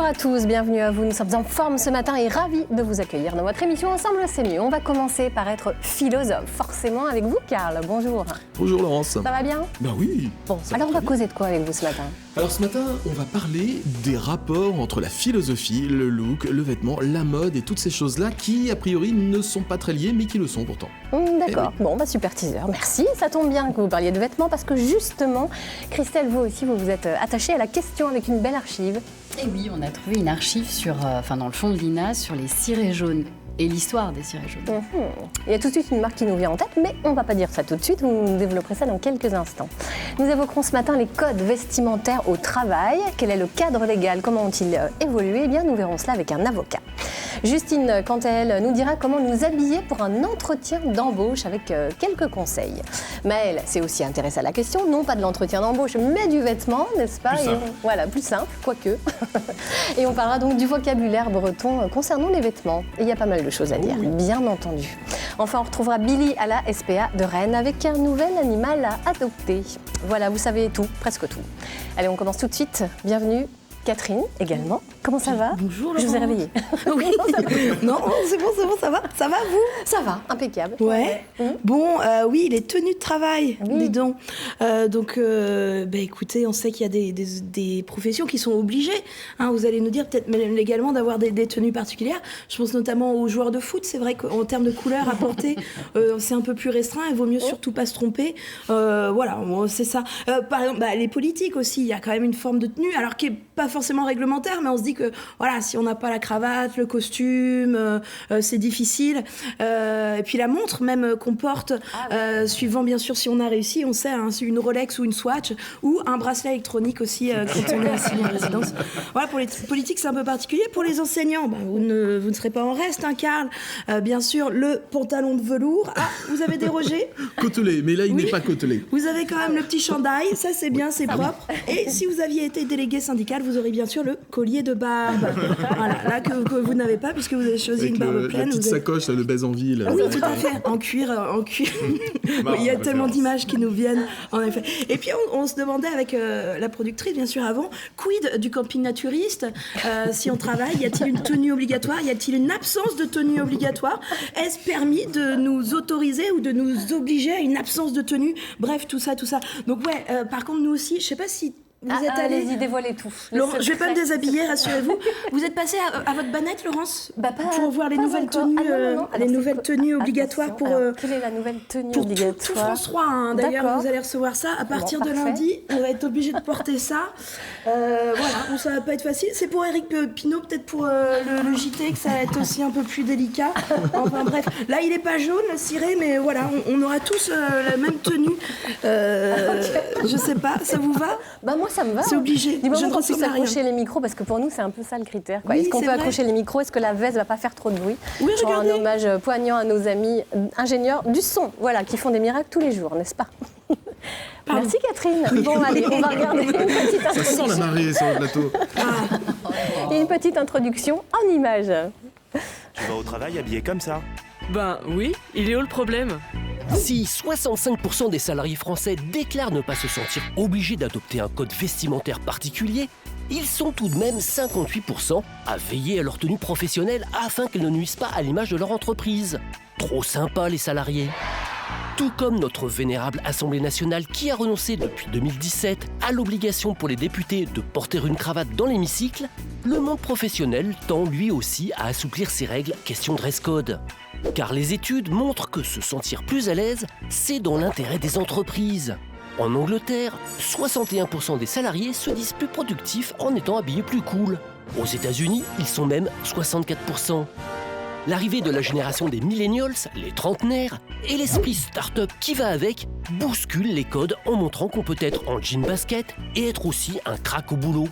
Bonjour à tous, bienvenue à vous. Nous sommes en forme ce matin et ravis de vous accueillir dans votre émission Ensemble c'est mieux. On va commencer par être philosophe, forcément avec vous Karl. Bonjour. Bonjour Laurence. Ça va bien ? Ben oui. Bon, alors on va causer de quoi avec vous ce matin ? Alors ce matin, on va parler des rapports entre la philosophie, le look, le vêtement, la mode et toutes ces choses-là qui, a priori, ne sont pas très liées, mais qui le sont pourtant. D'accord, bon, super teaser. Merci, ça tombe bien que vous parliez de vêtements parce que justement, Christelle, vous aussi, vous vous êtes attachée à la question avec une belle archive. Et oui, on a trouvé une archive dans le fond de l'INA sur les cirés jaunes et l'histoire des cirés jaunes. Il y a tout de suite une marque qui nous vient en tête, mais on ne va pas dire ça tout de suite, vous développerez ça dans quelques instants. Nous évoquerons ce matin les codes vestimentaires au travail. Quel est le cadre légal ? Comment ont-ils évolué ? Eh bien, nous verrons cela avec un avocat. Justine, quant à elle, nous dira comment nous habiller pour un entretien d'embauche avec quelques conseils. Maëlle s'est aussi intéressée à la question, non pas de l'entretien d'embauche, mais du vêtement, n'est-ce pas ? Voilà, plus simple, quoique. Et on parlera donc du vocabulaire breton concernant les vêtements. Et il y a pas mal de choses à dire, bien entendu. Enfin, on retrouvera Billy à la SPA de Rennes avec un nouvel animal à adopter. Voilà, vous savez tout, presque tout. Allez, on commence tout de suite. Bienvenue. Catherine, également. Comment ça va ? Bonjour, Je vous ai réveillé. Oui. Non, c'est bon, ça va. Ça va, vous ? Ça va, impeccable. Ouais. Bon, oui, les tenues de travail, dis donc. Écoutez, on sait qu'il y a des professions qui sont obligées. Vous allez nous dire peut-être même légalement d'avoir des tenues particulières. Je pense notamment aux joueurs de foot. C'est vrai qu'en termes de couleurs à porter, c'est un peu plus restreint. Il vaut mieux surtout pas se tromper. Voilà, c'est ça. Par exemple, les politiques aussi, il y a quand même une forme de tenue, alors qui est pas forcément réglementaire, mais on se dit que voilà, si on n'a pas la cravate, le costume, c'est difficile. Et puis la montre même qu'on porte, suivant bien sûr si on a réussi, on sait, c'est une Rolex ou une Swatch, ou un bracelet électronique aussi quand on est assigné à résidence. Voilà, pour les politiques c'est un peu particulier. Pour les enseignants, vous ne serez pas en reste, Karl. Bien sûr, le pantalon de velours. Vous avez dérogé ? Côtelé, mais là il n'est pas côtelé. Vous avez quand même le petit chandail, ça c'est bien, c'est propre. Et si vous aviez été délégué syndical, vous aurez bien sûr le collier de barbe. Voilà, là que vous n'avez pas puisque vous avez choisi avec une barbe pleine. La petite sacoche de Bézanville. Oui, tout à fait, en cuir. Il y a tellement d'images qui nous viennent, en effet. Et puis on se demandait avec la productrice, bien sûr, avant, quid du camping naturiste ? Si on travaille, y a-t-il une tenue obligatoire ? Y a-t-il une absence de tenue obligatoire ? Est-ce permis de nous autoriser ou de nous obliger à une absence de tenue ? Bref, tout ça. Donc par contre, nous aussi, je sais pas si vous êtes allé... Allez-y, dévoilez tout. Laurent, je vais pas me déshabiller, rassurez-vous. Vous êtes passé à votre banette, Laurence, pour voir les nouvelles tenues, les nouvelles tenues obligatoires pour. Quelle est la nouvelle tenue pour obligatoire ? tout France 3, D'ailleurs, D'accord. vous allez recevoir ça à partir de lundi. On va être obligé de porter ça. Voilà, ça va pas être facile. C'est pour Eric Pinault, peut-être pour le JT, que ça va être aussi un peu plus délicat. Enfin bref, là il est pas jaune, le ciré, mais voilà, on aura tous la même tenue. Je sais pas, ça vous va ? Moi ça me va. C'est obligé. Du moment Je ne qu'on puisse ressemble à rien. accrocher les micros, parce que pour nous c'est un peu ça le critère. Oui, est-ce qu'on c'est peut vrai. accrocher les micros ? Est-ce que la veste va pas faire trop de bruit ? Oui, Pour regardez. un hommage poignant à nos amis ingénieurs du son, voilà, qui font des miracles tous les jours, n'est-ce pas ? Merci Catherine. Bon allez, on va regarder une petite Ça sent la introduction. marée sur le plateau. Une petite introduction en images. Tu vas au travail habillé comme ça. Ben oui, il est où le problème ? Si 65% des salariés français déclarent ne pas se sentir obligés d'adopter un code vestimentaire particulier, ils sont tout de même 58% à veiller à leur tenue professionnelle afin qu'elle ne nuise pas à l'image de leur entreprise. Trop sympa les salariés. Tout comme notre vénérable Assemblée nationale qui a renoncé depuis 2017 à l'obligation pour les députés de porter une cravate dans l'hémicycle, le monde professionnel tend lui aussi à assouplir ses règles question dress code. Car les études montrent que se sentir plus à l'aise, c'est dans l'intérêt des entreprises. En Angleterre, 61% des salariés se disent plus productifs en étant habillés plus cool. Aux États-Unis, ils sont même 64%. L'arrivée de la génération des millennials, les trentenaires, et l'esprit start-up qui va avec, bousculent les codes en montrant qu'on peut être en jean basket et être aussi un crack au boulot.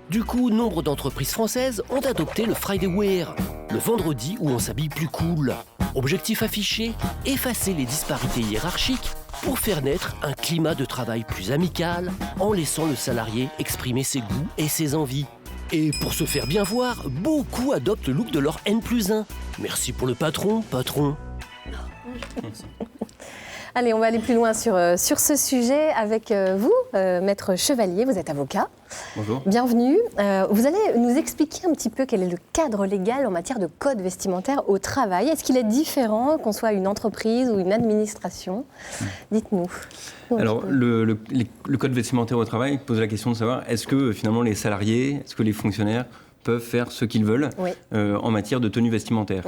Du coup, nombre d'entreprises françaises ont adopté le Friday Wear, le vendredi où on s'habille plus cool. Objectif affiché, effacer les disparités hiérarchiques pour faire naître un climat de travail plus amical en laissant le salarié exprimer ses goûts et ses envies. Et pour se faire bien voir, beaucoup adoptent le look de leur N+1. Merci pour le patron. Allez, on va aller plus loin sur ce sujet avec vous, Maître Chevalier, vous êtes avocat. Bonjour. Bienvenue. Vous allez nous expliquer un petit peu quel est le cadre légal en matière de code vestimentaire au travail. Est-ce qu'il est différent qu'on soit une entreprise ou une administration? Dites-nous. Alors, le code vestimentaire au travail pose la question de savoir est-ce que finalement les salariés, est-ce que les fonctionnaires peuvent faire ce qu'ils veulent en matière de tenue vestimentaire.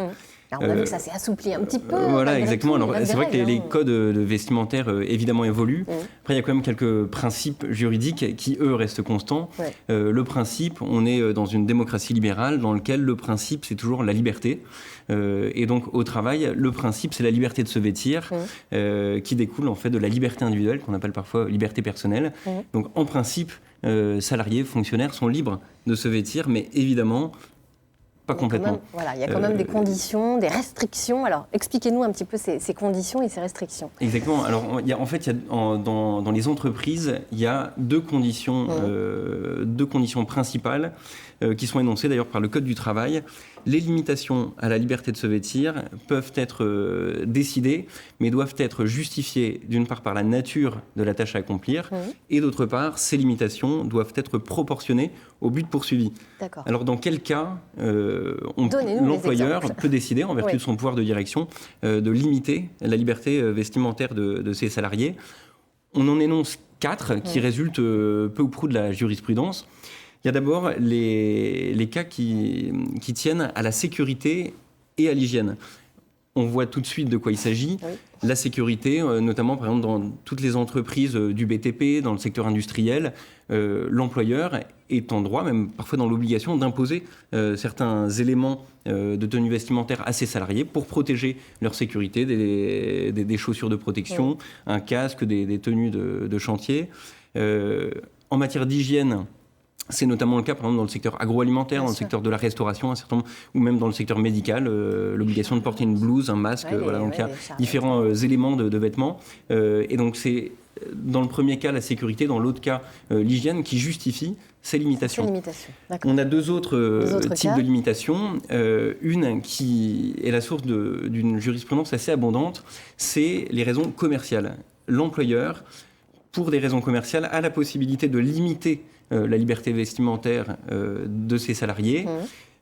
Alors on a vu que ça s'est assoupli un petit peu. Voilà, exactement. Alors, c'est vrai que les codes vestimentaires évidemment évoluent. Après, il y a quand même quelques principes juridiques qui, eux, restent constants. Le principe, on est dans une démocratie libérale dans laquelle le principe, c'est toujours la liberté. Et donc, au travail, le principe, c'est la liberté de se vêtir, qui découle en fait de la liberté individuelle, qu'on appelle parfois liberté personnelle. Donc, en principe, salariés, fonctionnaires sont libres de se vêtir, mais évidemment, pas complètement. Il y a quand même des conditions, des restrictions. Alors, expliquez-nous un petit peu ces conditions et ces restrictions. Exactement. Alors, dans les entreprises, il y a deux conditions principales qui sont énoncées d'ailleurs par le Code du travail. Les limitations à la liberté de se vêtir peuvent être décidées, mais doivent être justifiées d'une part par la nature de la tâche à accomplir, et d'autre part, ces limitations doivent être proportionnées au but poursuivi. D'accord. Alors, dans quel cas l'employeur peut décider, en vertu de son pouvoir de direction, de limiter la liberté vestimentaire de ses salariés? On en énonce 4 qui résultent peu ou prou de la jurisprudence. Il y a d'abord les cas qui tiennent à la sécurité et à l'hygiène. On voit tout de suite de quoi il s'agit. La sécurité, notamment par exemple dans toutes les entreprises du BTP, dans le secteur industriel, l'employeur est en droit, même parfois dans l'obligation, d'imposer certains éléments de tenue vestimentaire à ses salariés pour protéger leur sécurité, des chaussures de protection, un casque, des tenues de chantier. En matière d'hygiène, c'est notamment le cas, par exemple, dans le secteur agroalimentaire, dans le secteur de la restauration, ou même dans le secteur médical, l'obligation de porter une blouse, un masque. Donc il y a différents éléments de vêtements. Et donc c'est dans le premier cas la sécurité, dans l'autre cas l'hygiène qui justifie ces limitations. On a deux autres types de limitations. Une qui est la source d'une jurisprudence assez abondante, c'est les raisons commerciales. L'employeur, pour des raisons commerciales, a la possibilité de limiter la liberté vestimentaire de ses salariés,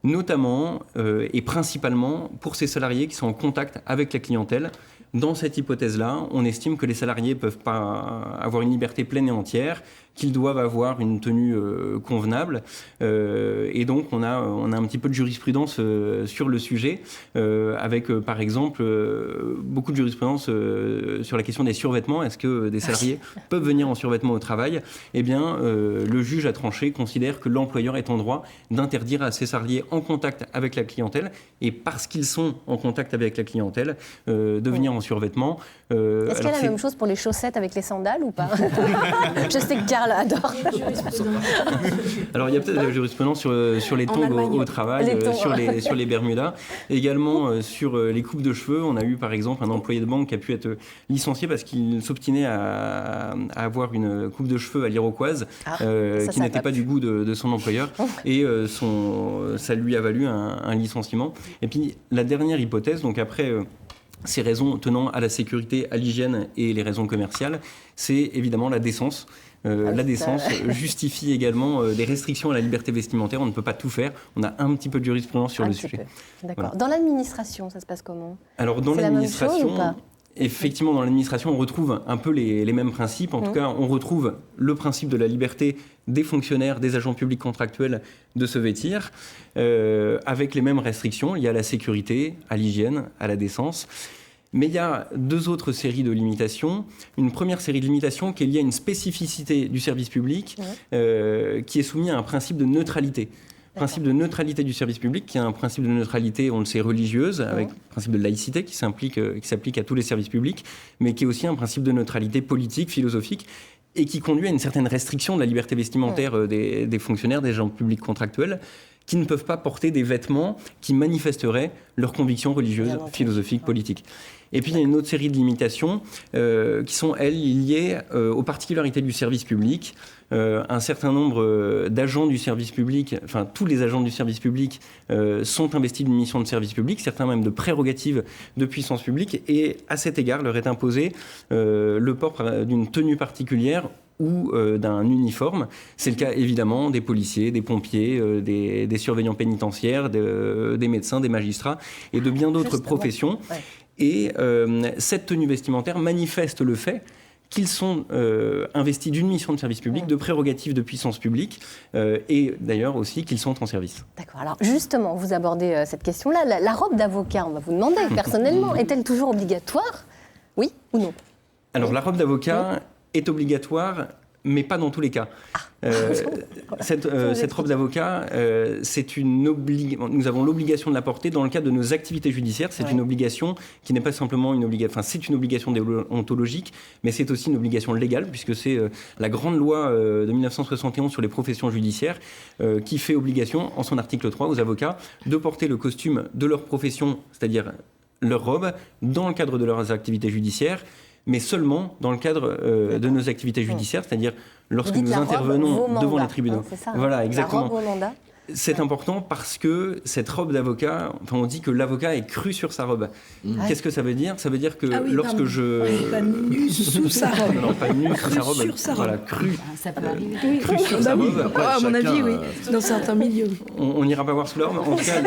notamment et principalement pour ces salariés qui sont en contact avec la clientèle. Dans cette hypothèse-là, on estime que les salariés ne peuvent pas avoir une liberté pleine et entière, qu'ils doivent avoir une tenue convenable. Et donc, on a un petit peu de jurisprudence sur le sujet, avec, par exemple, beaucoup de jurisprudence sur la question des survêtements. Est-ce que des salariés peuvent venir en survêtement au travail? Eh bien, le juge a tranché, considère que l'employeur est en droit d'interdire à ses salariés en contact avec la clientèle, et parce qu'ils sont en contact avec la clientèle, de venir en survêtement. Est-ce qu'il y a la même chose pour les chaussettes avec les sandales ou pas? Je sais que Karl adore. Alors, il y a peut-être de la jurisprudence sur les tongs au travail, sur les bermudas. Également, sur les coupes de cheveux, on a eu par exemple un employé de banque qui a pu être licencié parce qu'il s'obstinait à avoir une coupe de cheveux à l'iroquoise qui n'était pas du goût de son employeur. Et ça lui a valu un licenciement. Et puis, la dernière hypothèse, donc après ces raisons tenant à la sécurité, à l'hygiène et les raisons commerciales, c'est évidemment la décence. La décence justifie également des restrictions à la liberté vestimentaire. On ne peut pas tout faire. On a un petit peu de jurisprudence sur le sujet. D'accord. Voilà. Dans l'administration, ça se passe comment? Alors, dans l'administration, effectivement, dans l'administration, on retrouve un peu les mêmes principes. En tout cas, on retrouve le principe de la liberté des fonctionnaires, des agents publics contractuels de se vêtir, avec les mêmes restrictions liées à la sécurité, à l'hygiène, à la décence. Mais il y a deux autres séries de limitations. Une première série de limitations qui est liée à une spécificité du service public, qui est soumise à un principe de neutralité. Principe de neutralité du service public, qui est un principe de neutralité, on le sait, religieuse, avec le principe de laïcité qui s'applique à tous les services publics, mais qui est aussi un principe de neutralité politique, philosophique, et qui conduit à une certaine restriction de la liberté vestimentaire des fonctionnaires, des agents publics contractuels, qui ne peuvent pas porter des vêtements qui manifesteraient leurs convictions religieuses, philosophiques, politiques. Et puis il y a une autre série de limitations qui sont, elles, liées aux particularités du service public. Un certain nombre d'agents du service public, enfin tous les agents du service public sont investis d'une mission de service public, certains même de prérogatives de puissance publique, et à cet égard leur est imposé le port d'une tenue particulière ou d'un uniforme. C'est le cas évidemment des policiers, des pompiers, des surveillants pénitentiaires, des médecins, des magistrats et de bien d'autres professions. Ouais. Et cette tenue vestimentaire manifeste le fait qu'ils sont investis d'une mission de service public, de prérogatives de puissance publique, et d'ailleurs aussi qu'ils sont en service. D'accord. Alors justement, vous abordez cette question-là. La robe d'avocat, on va vous demander personnellement, est-elle toujours obligatoire? Oui ou non? Alors la robe d'avocat est obligatoire, mais pas dans tous les cas. Cette robe d'avocat, nous avons l'obligation de la porter dans le cadre de nos activités judiciaires. C'est une obligation qui n'est pas simplement une obligation, enfin c'est une obligation déontologique, mais c'est aussi une obligation légale, puisque c'est la grande loi de 1971 sur les professions judiciaires qui fait obligation, en son article 3, aux avocats de porter le costume de leur profession, c'est-à-dire leur robe, dans le cadre de leurs activités judiciaires, mais seulement dans le cadre de nos activités judiciaires, c'est-à-dire lorsque nous intervenons devant les tribunaux. C'est ça, voilà, exactement. La robe au mandat. C'est important parce que cette robe d'avocat, enfin on dit que l'avocat est cru sur sa robe. Qu'est-ce que ça veut dire? Ça veut dire que lorsque pas nu sous sa robe. Non, pas nu sous sa robe. Sur sa robe. Voilà, cru. Ça peut arriver. Oui, cru sur sa robe. Après, à mon avis, oui. Dans certains milieux. On n'ira pas voir sous la robe. En tout cas,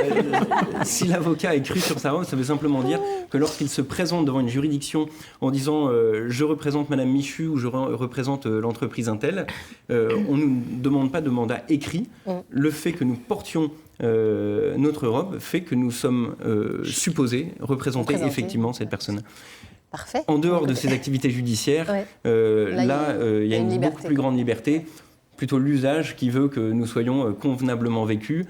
si l'avocat est cru sur sa robe, ça veut simplement dire que lorsqu'il se présente devant une juridiction en disant je représente Madame Michu ou je représente l'entreprise Intel, on ne nous demande pas de mandat écrit. Le fait que nous portions notre robe fait que nous sommes supposés représenter effectivement cette personne. Parfait. En dehors de ces activités judiciaires, là, il y a une beaucoup plus grande liberté, plutôt l'usage qui veut que nous soyons convenablement vêtus.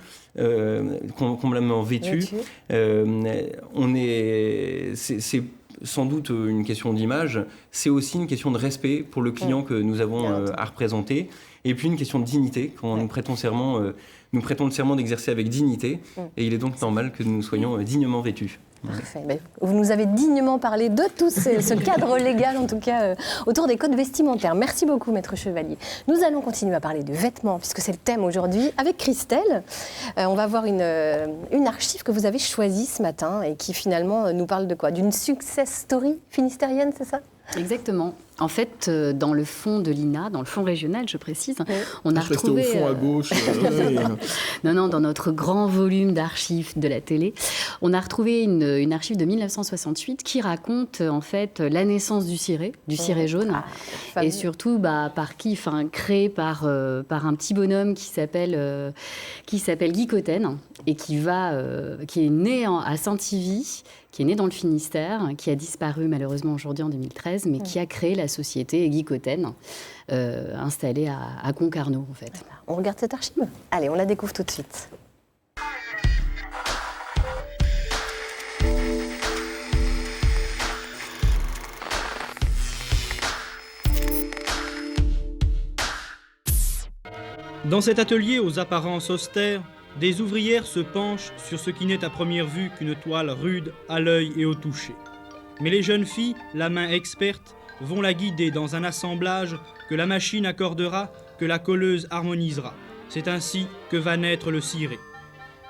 C'est sans doute une question d'image, c'est aussi une question de respect pour le client que nous avons à représenter, et puis une question de dignité. Quand nous prêtons le serment d'exercer avec dignité, et il est donc normal que nous soyons dignement vêtus. Parfait. Vous nous avez dignement parlé de tout ce cadre légal, en tout cas, autour des codes vestimentaires. Merci beaucoup, Maître Chevalier. Nous allons continuer à parler de vêtements, puisque c'est le thème aujourd'hui, avec Christelle. On va voir une archive que vous avez choisie ce matin et qui finalement nous parle de quoi? D'une success story finistérienne, c'est ça? Exactement. En fait, dans le fonds de l'INA, dans le fonds régional, je précise, on a retrouvé... au fond à gauche. Non, dans notre grand volume d'archives de la télé, on a retrouvé une archive de 1968 qui raconte en fait la naissance du ciré jaune, et surtout créé par un petit bonhomme qui s'appelle Guy Cotten et qui est né à Saint-Ivy, qui est né dans le Finistère, qui a disparu malheureusement aujourd'hui en 2013, mais qui a créé la société Guy Cotten, installée à Concarneau en fait. On regarde cette archive? Allez, on la découvre tout de suite. Dans cet atelier aux apparences austères, des ouvrières se penchent sur ce qui n'est à première vue qu'une toile rude à l'œil et au toucher. Mais les jeunes filles, la main experte, vont la guider dans un assemblage que la machine accordera, que la colleuse harmonisera. C'est ainsi que va naître le ciré.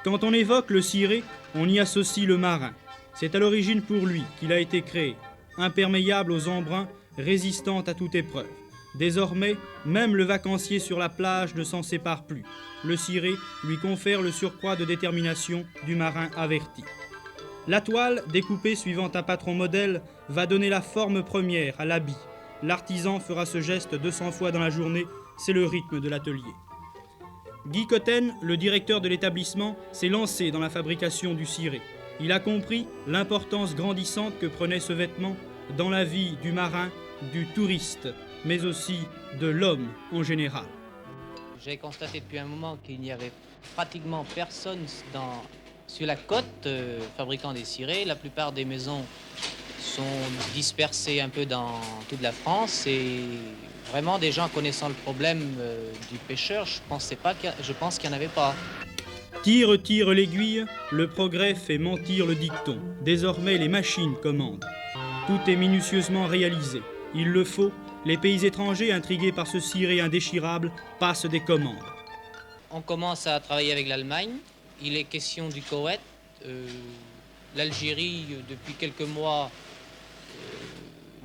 Quand on évoque le ciré, on y associe le marin. C'est à l'origine pour lui qu'il a été créé, imperméable aux embruns, résistant à toute épreuve. Désormais, même le vacancier sur la plage ne s'en sépare plus. Le ciré lui confère le surcroît de détermination du marin averti. La toile, découpée suivant un patron modèle, va donner la forme première à l'habit. L'artisan fera ce geste 200 fois dans la journée, c'est le rythme de l'atelier. Guy Cotten, le directeur de l'établissement, s'est lancé dans la fabrication du ciré. Il a compris l'importance grandissante que prenait ce vêtement dans la vie du marin, du touriste, mais aussi de l'homme en général. J'ai constaté depuis un moment qu'il n'y avait pratiquement personne sur la côte fabriquant des cirés. La plupart des maisons sont dispersées un peu dans toute la France et vraiment des gens connaissant le problème du pêcheur, je pense qu'il n'y en avait pas. Tire, tire l'aiguille, le progrès fait mentir le dicton. Désormais, les machines commandent. Tout est minutieusement réalisé. Il le faut, les pays étrangers, intrigués par ce ciré indéchirable, passent des commandes. On commence à travailler avec l'Allemagne. Il est question du Koweït. L'Algérie, depuis quelques mois,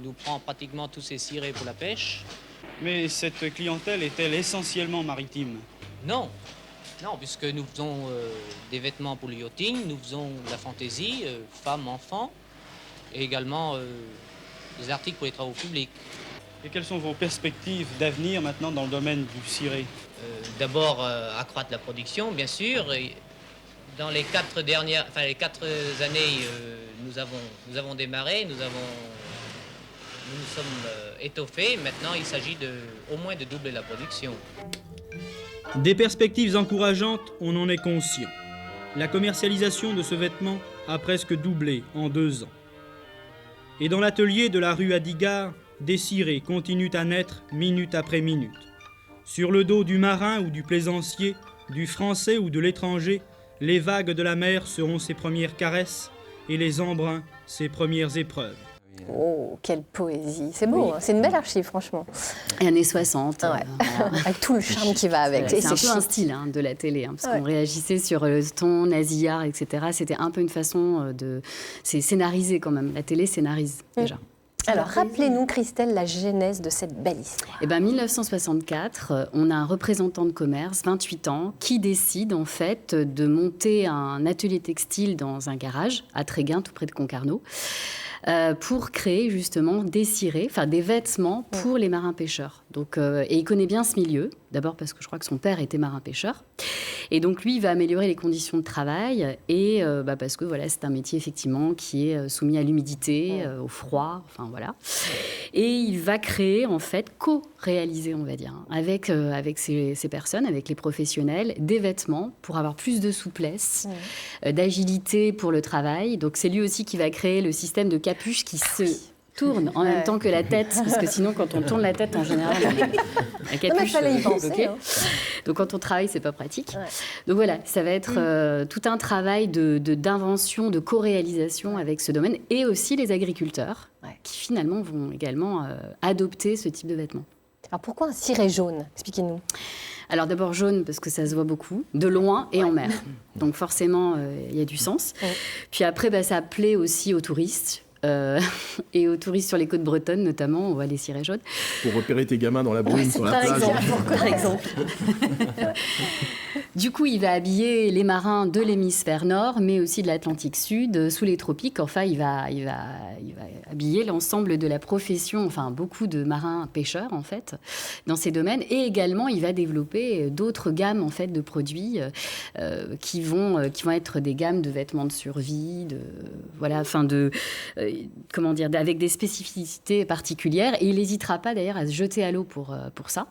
nous prend pratiquement tous ses cirés pour la pêche. Mais cette clientèle est-elle essentiellement maritime? Non. Non, puisque nous faisons des vêtements pour le yachting, nous faisons de la fantaisie, femmes, enfants, et également des articles pour les travaux publics. Et quelles sont vos perspectives d'avenir maintenant dans le domaine du ciré? D'abord, accroître la production, bien sûr. Et dans les 4 années, nous avons démarré, nous nous sommes étoffés. Maintenant, il s'agit au moins de doubler la production. Des perspectives encourageantes, on en est conscient. La commercialisation de ce vêtement a presque doublé en 2 ans. Et dans l'atelier de la rue Adigard, des cirés continuent à naître minute après minute. Sur le dos du marin ou du plaisancier, du français ou de l'étranger, les vagues de la mer seront ses premières caresses et les embruns ses premières épreuves. Oh, quelle poésie. C'est beau, hein. C'est une belle archive, franchement. Et années 60. Ouais. Avec tout le charme qui va avec. C'est un peu un style de la télé, parce qu'on réagissait sur le ton nasillard, etc. C'était un peu une façon de... C'est scénarisé quand même. La télé scénarise déjà. Alors, rappelez-nous, Christelle, la genèse de cette belle histoire. Eh bien, 1964, on a un représentant de commerce, 28 ans, qui décide en fait de monter un atelier textile dans un garage à Tréguin, tout près de Concarneau, pour créer justement des cirés, enfin des vêtements pour les marins-pêcheurs. Donc, et il connaît bien ce milieu, d'abord parce que je crois que son père était marin-pêcheur. Et donc, lui, il va améliorer les conditions de travail et parce que voilà, c'est un métier effectivement qui est soumis à l'humidité, au froid, enfin voilà. Et il va créer, en fait, co-réaliser, on va dire, avec ces personnes, avec les professionnels, des vêtements pour avoir plus de souplesse, d'agilité pour le travail. Donc, c'est lui aussi qui va créer le système de capuche qui se tourne en même temps que la tête, parce que sinon, quand on tourne la tête, en général, la capuche... Il fallait y penser. Okay. Donc, quand on travaille, c'est pas pratique. Donc, voilà, ça va être tout un travail d'invention, de co-réalisation avec ce domaine, et aussi les agriculteurs, qui finalement vont également adopter ce type de vêtements. Alors, pourquoi un ciré jaune? Expliquez-nous. Alors d'abord jaune parce que ça se voit beaucoup, de loin et en mer. Donc forcément, il y a du sens. Puis après, ça plaît aussi aux touristes. Et aux touristes sur les côtes bretonnes, notamment, on voit les cirés jaunes. Pour repérer tes gamins dans la brume sur la plage. Par exemple. Du coup, il va habiller les marins de l'hémisphère nord, mais aussi de l'Atlantique Sud, sous les tropiques. Enfin, il va habiller l'ensemble de la profession, enfin beaucoup de marins pêcheurs en fait, dans ces domaines. Et également, il va développer d'autres gammes en fait de produits qui vont être des gammes de vêtements de survie, avec des spécificités particulières. Et il n'hésitera pas d'ailleurs à se jeter à l'eau pour ça.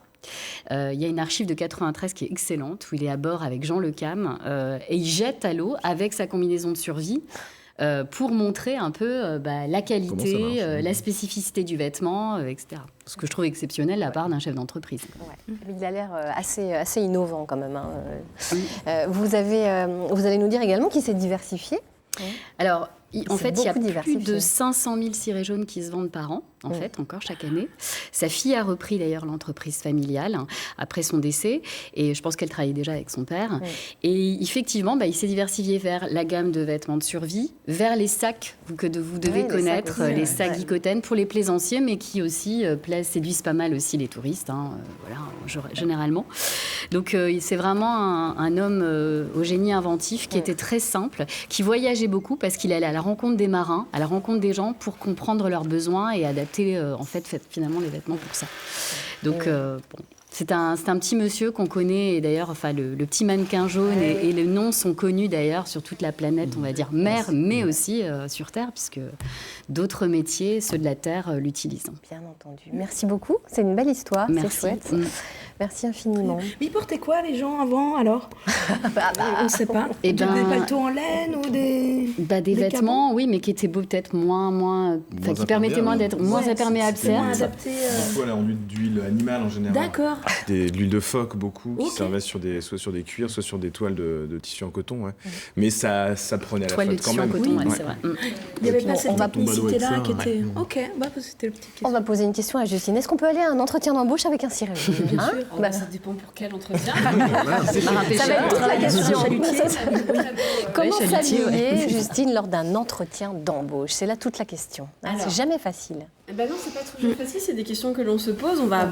Il y a une archive de 93 qui est excellente, où il est à bord avec Jean Le Cam, et il jette à l'eau avec sa combinaison de survie pour montrer un peu la qualité, la spécificité du vêtement, etc. Ce que je trouve exceptionnel de la part d'un chef d'entreprise. Il a l'air assez innovant quand même. Vous allez nous dire également qu'il s'est diversifié. Alors, en fait, il y a plus de 500 000 cirés jaunes qui se vendent par an, encore chaque année. Sa fille a repris d'ailleurs l'entreprise familiale après son décès, et je pense qu'elle travaillait déjà avec son père. Et effectivement, il s'est diversifié vers la gamme de vêtements de survie, vers les sacs que vous devez connaître, les sacs Guicoten pour les plaisanciers, mais qui aussi séduisent pas mal aussi les touristes, généralement. Donc, c'est vraiment un homme au génie inventif qui était très simple, qui voyageait beaucoup parce qu'il allait à la rencontre des marins, à la rencontre des gens pour comprendre leurs besoins et adapter finalement les vêtements pour ça. Donc c'est un petit monsieur qu'on connaît, et d'ailleurs le petit mannequin jaune et le nom sont connus d'ailleurs sur toute la planète, on va dire mer, mais aussi sur Terre, puisque d'autres métiers, ceux de la Terre, l'utilisent. Bien entendu. Merci beaucoup, c'est une belle histoire, c'est chouette. Merci infiniment. Mais ils portaient quoi les gens avant alors? On ne sait pas. Et des paletots en laine ou des... Des vêtements, oui, mais qui étaient peut-être moins qui permettaient d'être moins imperméables, certes. Il faut aller en d'huile animale en général. D'accord. De l'huile de phoque beaucoup, qui servait soit sur des cuirs, soit sur des toiles de tissu en coton. Ouais. Mais ça prenait à la flotte quand même. Toile de tissu en coton, c'est vrai. Il n'y avait pas cette technicité-là qui était... Ok, c'était le petit question. On va poser une question à Justine. Est-ce qu'on peut aller à un entretien d'embauche avec un ciré jaune? Bien sûr. Ça dépend pour quel entretien. Ça va être toute la question. Comment s'habiller, Justine, lors d'un entretien d'embauche? C'est là toute la question. C'est jamais facile. Non, c'est pas toujours facile, c'est des questions que l'on se pose. On va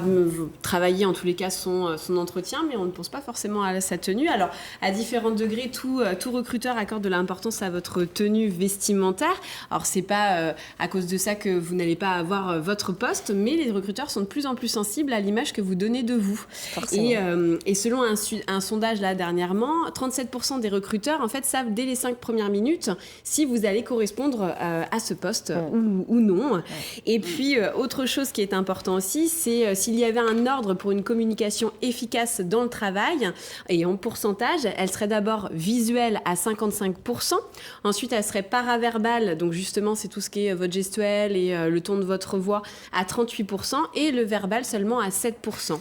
travailler en tous les cas son entretien, mais on ne pense pas forcément à sa tenue. Alors, à différents degrés, tout recruteur accorde de l'importance à votre tenue vestimentaire. Alors, c'est pas à cause de ça que vous n'allez pas avoir votre poste, mais les recruteurs sont de plus en plus sensibles à l'image que vous donnez de vous. Et selon un sondage là dernièrement, 37% des recruteurs en fait savent dès les 5 premières minutes si vous allez correspondre à ce poste ou non. Et puis, autre chose qui est important aussi, c'est s'il y avait un ordre pour une communication efficace dans le travail, et en pourcentage, elle serait d'abord visuelle à 55%, ensuite elle serait paraverbale, donc justement c'est tout ce qui est votre gestuelle et le ton de votre voix à 38%, et le verbal seulement à 7%.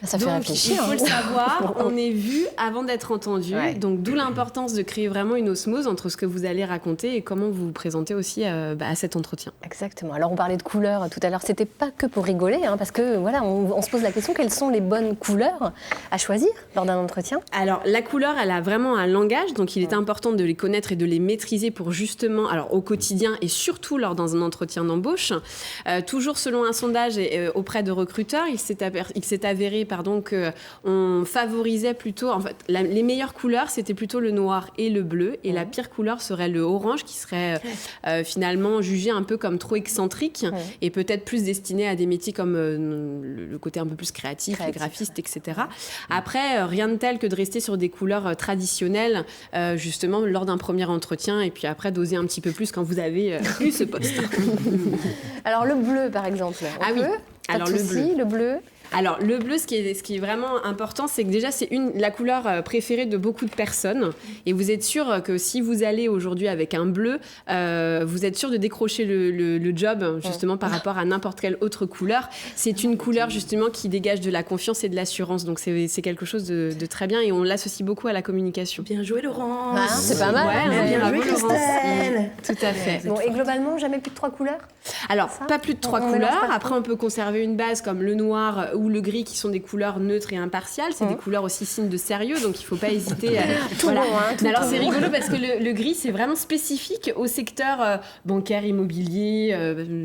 Ça fait réfléchir. Il faut le savoir, on est vu avant d'être entendu. Ouais. Donc, d'où l'importance de créer vraiment une osmose entre ce que vous allez raconter et comment vous vous présentez aussi à cet entretien. Exactement. Alors, on parlait de couleurs tout à l'heure. C'était pas que pour rigoler, parce que voilà, on se pose la question, quelles sont les bonnes couleurs à choisir lors d'un entretien? Alors, la couleur, elle a vraiment un langage, donc il est important de les connaître et de les maîtriser pour justement, alors au quotidien et surtout lors d'un entretien d'embauche. Toujours selon un sondage auprès de recruteurs, il s'est avéré qu'on favorisait plutôt... En fait, les meilleures couleurs, c'était plutôt le noir et le bleu. Et la pire couleur serait le orange, qui serait finalement jugé un peu comme trop excentrique et peut-être plus destiné à des métiers comme le côté un peu plus créatif, les graphistes, etc. Après, rien de tel que de rester sur des couleurs traditionnelles, justement, lors d'un premier entretien. Et puis après, d'oser un petit peu plus quand vous avez eu ce poste. Alors, le bleu, par exemple. Alors, le bleu... Alors, le bleu, ce qui est vraiment important, c'est que déjà, c'est la couleur préférée de beaucoup de personnes. Et vous êtes sûr que si vous allez aujourd'hui avec un bleu, vous êtes sûr de décrocher le job, justement, par rapport à n'importe quelle autre couleur. C'est une couleur, justement, qui dégage de la confiance et de l'assurance. Donc, c'est quelque chose de très bien et on l'associe beaucoup à la communication. Bien joué, Laurence. C'est pas mal. Bien joué, Christelle. Tout à fait. Bon, et globalement, jamais plus de 3 couleurs? Alors, pas plus de 3 couleurs. Après, on peut conserver une base comme le noir ou le gris qui sont des couleurs neutres et impartiales. C'est des couleurs aussi signes de sérieux, donc il ne faut pas hésiter. Alors c'est rigolo parce que le gris, c'est vraiment spécifique au secteur bancaire, immobilier,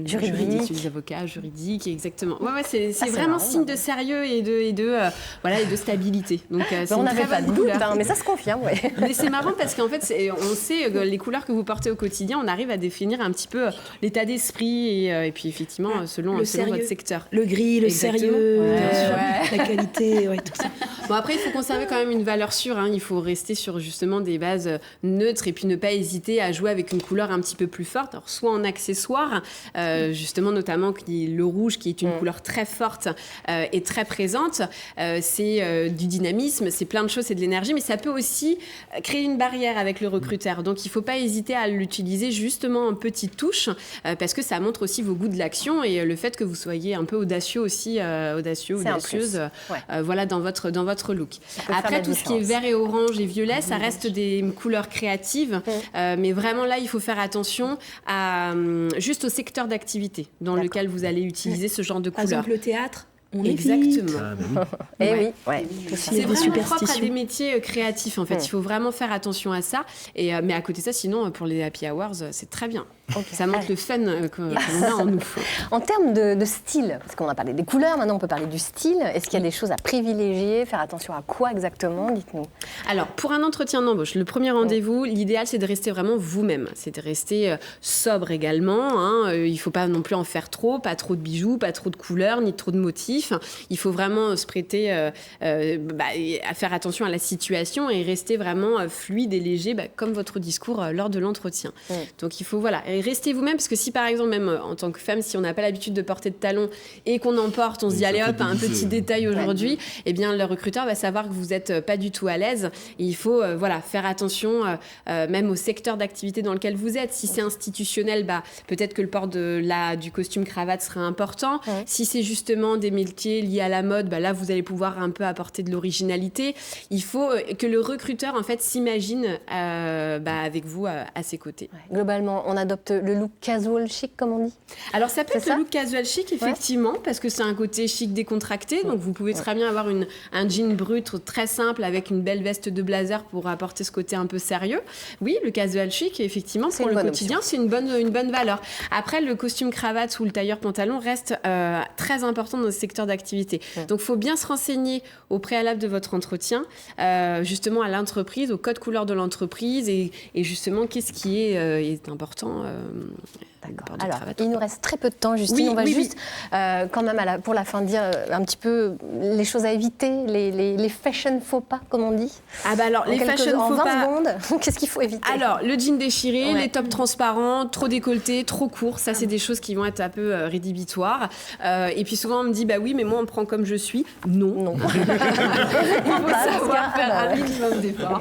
juridique, les avocats, juridique, exactement. C'est vraiment signe de sérieux et de stabilité. Donc, on n'avait pas de doute, mais ça se confirme. Mais c'est marrant parce qu'en fait, on sait que les couleurs que vous portez au quotidien, on arrive à définir un petit peu l'état d'esprit et puis effectivement, selon votre secteur. Le gris, le sérieux, la qualité, tout ça. Bon, après, il faut conserver quand même une valeur sûre. Il faut rester sur justement des bases neutres et puis ne pas hésiter à jouer avec une couleur un petit peu plus forte. Alors, soit en accessoire, justement, notamment le rouge qui est une couleur très forte et très présente. C'est du dynamisme, c'est plein de choses, c'est de l'énergie, mais ça peut aussi créer une barrière avec le recruteur. Donc, il ne faut pas hésiter à l'utiliser justement en petite touche parce que ça montre aussi vos goûts de l'action et le fait que vous soyez un peu audacieux aussi, audacieuse, dans votre look. Après, tout ce qui est vert et orange et violet, ça reste des couleurs créatives, mais vraiment là, il faut faire attention juste au secteur d'activité dans lequel vous allez utiliser ce genre de couleurs. Par exemple, le théâtre. Exactement. Et c'est vraiment propre à des métiers créatifs en fait. Il faut vraiment faire attention à ça. Mais à côté de ça, sinon pour les happy hours, c'est très bien. Ça montre le fun qu'on a en nous. En termes de style, parce qu'on a parlé des couleurs, maintenant on peut parler du style. Est-ce qu'il y a des choses à privilégier? Faire attention à quoi exactement? Dites-nous. Alors pour un entretien d'embauche, le premier rendez-vous, l'idéal c'est de rester vraiment vous-même. C'est de rester sobre également. Il ne faut pas non plus en faire trop, pas trop de bijoux, pas trop de couleurs, ni trop de motifs. Il faut vraiment se prêter à faire attention à la situation et rester vraiment fluide et léger, comme votre discours lors de l'entretien. Donc il faut Et restez vous-même, parce que si par exemple, même en tant que femme, si on n'a pas l'habitude de porter de talons et qu'on en porte, on se dit allez hop, un petit détail aujourd'hui, eh bien le recruteur va savoir que vous n'êtes pas du tout à l'aise. Et il faut faire attention même au secteur d'activité dans lequel vous êtes. Si c'est institutionnel, peut-être que le port du costume cravate sera important. Si c'est justement des métiers liés à la mode, là vous allez pouvoir un peu apporter de l'originalité. Il faut que le recruteur en fait s'imagine avec vous à ses côtés. Globalement, on adopte le look casual chic, comme on dit. Alors ça peut être le look casual chic, effectivement, parce que c'est un côté chic décontracté. Donc vous pouvez très bien avoir un jean brut très simple avec une belle veste de blazer pour apporter ce côté un peu sérieux. Oui, le casual chic, effectivement, pour le quotidien, c'est une bonne valeur. Après, le costume cravate ou le tailleur pantalon reste très important dans ce secteur d'activité. Donc il faut bien se renseigner au préalable de votre entretien, justement à l'entreprise, au code couleur de l'entreprise et justement qu'est-ce qui est important. D'accord. Alors, il nous reste très peu de temps, Justine. On va juste, quand même, pour la fin, dire un petit peu les choses à éviter, les fashion faux pas, comme on dit. Alors, les fashion faux pas... En 20 secondes, qu'est-ce qu'il faut éviter? Alors, le jean déchiré, les tops transparents, trop décolletés, trop courts, ça, c'est des choses qui vont être un peu rédhibitoires. Et puis, souvent, on me dit, oui, mais moi, on me prend comme je suis. Non. Il faut savoir faire un minimum d'efforts.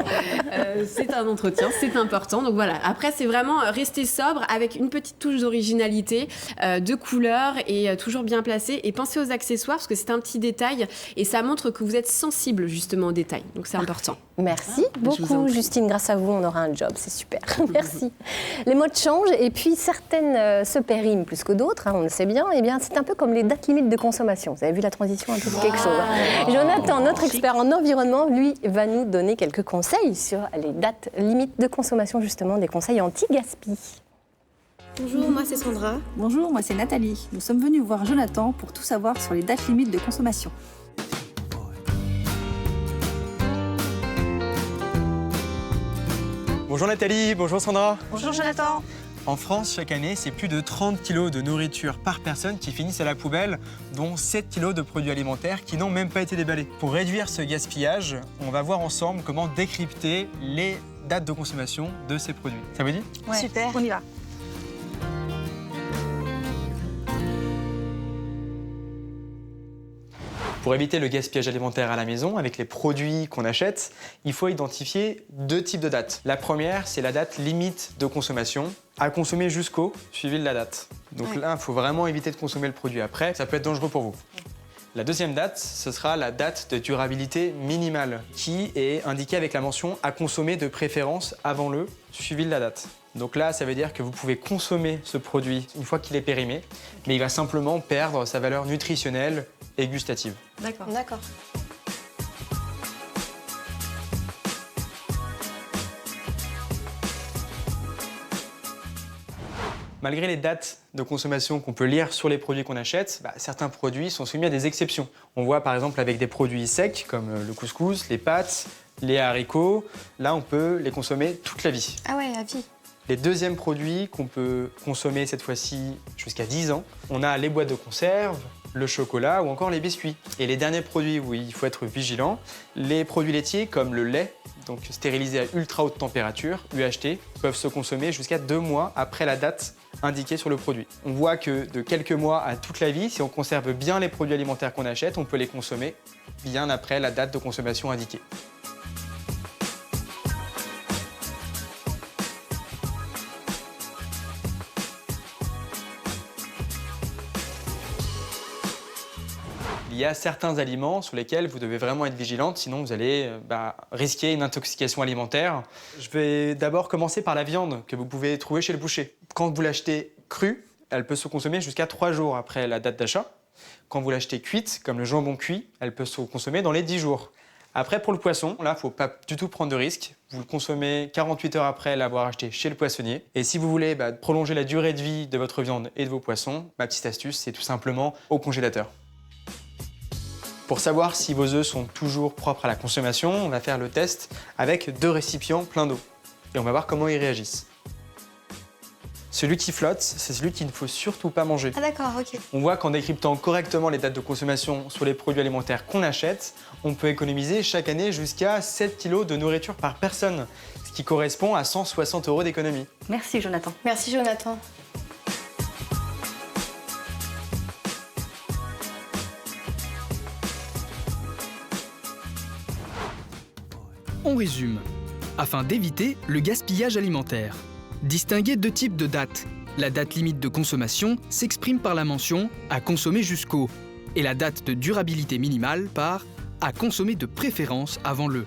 C'est un entretien, c'est important. Donc, voilà. Après, c'est vraiment rester sobre avec une petite touche d'originalité, de couleur et toujours bien placé. Et pensez aux accessoires parce que c'est un petit détail et ça montre que vous êtes sensible justement aux détails. Donc c'est important. Merci beaucoup, Justine. Grâce à vous, on aura un job. C'est super. Merci. Les modes changent et puis certaines se périment plus que d'autres. On le sait bien. Eh bien, c'est un peu comme les dates limites de consommation. Vous avez vu la transition un peu quelque chose. Jonathan, notre expert en environnement, lui, va nous donner quelques conseils sur les dates limites de consommation, justement, des conseils anti-gaspi. Bonjour, moi c'est Sandra. Bonjour, moi c'est Nathalie. Nous sommes venus voir Jonathan pour tout savoir sur les dates limites de consommation. Bonjour Nathalie, bonjour Sandra. Bonjour Jonathan. En France, chaque année, c'est plus de 30 kilos de nourriture par personne qui finissent à la poubelle, dont 7 kilos de produits alimentaires qui n'ont même pas été déballés. Pour réduire ce gaspillage, on va voir ensemble comment décrypter les dates de consommation de ces produits. Ça vous dit ? Ouais. Super, on y va. Pour éviter le gaspillage alimentaire à la maison, avec les produits qu'on achète, il faut identifier 2 types de dates. La première, c'est la date limite de consommation, à consommer jusqu'au, suivi de la date. Donc là, il faut vraiment éviter de consommer le produit après, ça peut être dangereux pour vous. La deuxième date, ce sera la date de durabilité minimale, qui est indiquée avec la mention « à consommer de préférence avant le, suivi de la date ». Donc là, ça veut dire que vous pouvez consommer ce produit une fois qu'il est périmé, mais il va simplement perdre sa valeur nutritionnelle et gustative. D'accord. Malgré les dates de consommation qu'on peut lire sur les produits qu'on achète, certains produits sont soumis à des exceptions. On voit par exemple avec des produits secs comme le couscous, les pâtes, les haricots. Là, on peut les consommer toute la vie. Ah ouais, à vie. Les deuxièmes produits qu'on peut consommer cette fois-ci jusqu'à 10 ans, on a les boîtes de conserve, le chocolat ou encore les biscuits. Et les derniers produits où il faut être vigilant, les produits laitiers comme le lait, donc stérilisé à ultra haute température, UHT, peuvent se consommer jusqu'à 2 mois après la date indiquée sur le produit. On voit que de quelques mois à toute la vie, si on conserve bien les produits alimentaires qu'on achète, on peut les consommer bien après la date de consommation indiquée. Il y a certains aliments sur lesquels vous devez vraiment être vigilante, sinon vous allez risquer une intoxication alimentaire. Je vais d'abord commencer par la viande que vous pouvez trouver chez le boucher. Quand vous l'achetez crue, elle peut se consommer jusqu'à 3 jours après la date d'achat. Quand vous l'achetez cuite, comme le jambon cuit, elle peut se consommer dans les 10 jours. Après, pour le poisson, là, il ne faut pas du tout prendre de risque. Vous le consommez 48 heures après l'avoir acheté chez le poissonnier. Et si vous voulez prolonger la durée de vie de votre viande et de vos poissons, ma petite astuce, c'est tout simplement au congélateur. Pour savoir si vos œufs sont toujours propres à la consommation, on va faire le test avec 2 récipients pleins d'eau. Et on va voir comment ils réagissent. Celui qui flotte, c'est celui qu'il ne faut surtout pas manger. Ah d'accord, ok. On voit qu'en décryptant correctement les dates de consommation sur les produits alimentaires qu'on achète, on peut économiser chaque année jusqu'à 7 kg de nourriture par personne, ce qui correspond à 160 € d'économie. Merci Jonathan. Merci Jonathan. On résume. Afin d'éviter le gaspillage alimentaire, distinguer 2 types de dates. La date limite de consommation s'exprime par la mention « à consommer jusqu'au » et la date de durabilité minimale par « à consommer de préférence avant le ».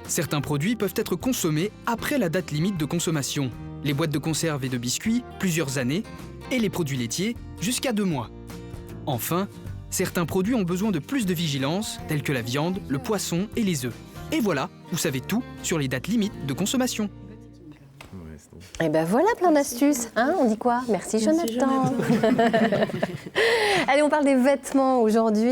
Certains produits peuvent être consommés après la date limite de consommation. Les boîtes de conserve et de biscuits, plusieurs années, et les produits laitiers, jusqu'à 2 mois. Enfin, certains produits ont besoin de plus de vigilance, tels que la viande, le poisson et les œufs. Et voilà, vous savez tout sur les dates limites de consommation. Et ben voilà plein d'astuces, hein, on dit quoi? Merci Jonathan. Allez, on parle des vêtements aujourd'hui,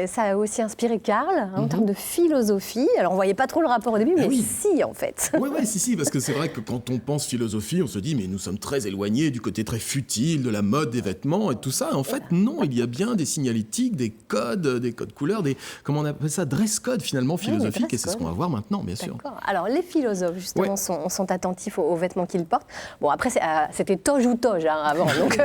ça a aussi inspiré Karl, en termes de philosophie. Alors on voyait pas trop le rapport au début, mais si en fait. Oui, si, parce que c'est vrai que quand on pense philosophie, on se dit mais nous sommes très éloignés du côté très futile de la mode des vêtements et tout ça. En fait, non, il y a bien des signalétiques, des codes couleurs, des, comment on appelle ça, dress code finalement philosophique, et c'est ce qu'on va voir maintenant, bien sûr. Alors les philosophes justement sont attentifs aux vêtements qu'ils portent. Bon, après, c'était toge ou toge avant, donc